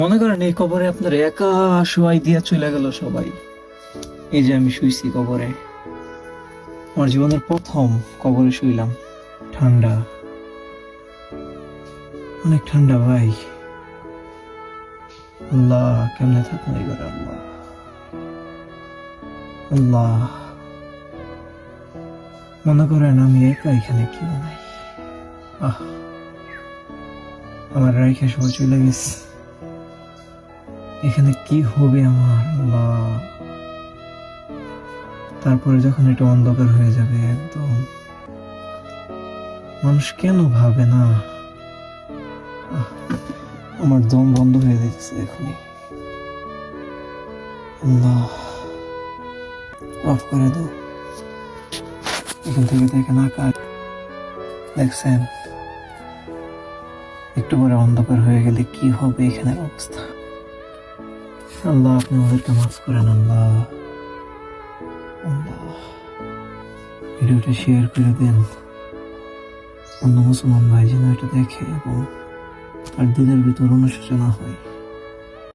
মনে করেন এই কবরে আপনার একা শোয়াই দিয়া চলে গেল সবাই। এই যে আমি শুইছি কবরে, আমার জীবনের প্রথম কবরে শুইলাম। ঠান্ডা, অনেক ঠান্ডা ভাই। আল্লাহ, কেমনে থাকুন এই ঘরে? আল্লাহ আল্লাহ, মনে করেন আমি একা এখানে কি বানাই। আহ, আমার রাইখা সবাই চলে গেছে, এখানে কি হবে আমার? আল্লাহ, তারপরে যখন এটা অন্ধকার হয়ে যাবে একদম, মানুষ কেন ভাবে না? আহ, আমার দম বন্ধ হয়ে যাচ্ছে এখনই। আল্লাহ, অফ করে দাও। এখান থেকে দেখেন আকাশ, দেখছেন? একটু পরে অন্ধকার হয়ে গেলে কি হবে এখানের অবস্থা। আল্লাহ, আপনি আমাদেরকে মাফ করেন। আল্লাহ আল্লাহ, ভিডিওটা শেয়ার করে দেন, অন্য মুসলমান ভাই যেন এটা দেখে এবং তার দিলের ভিতর অনুশোচনা হয়।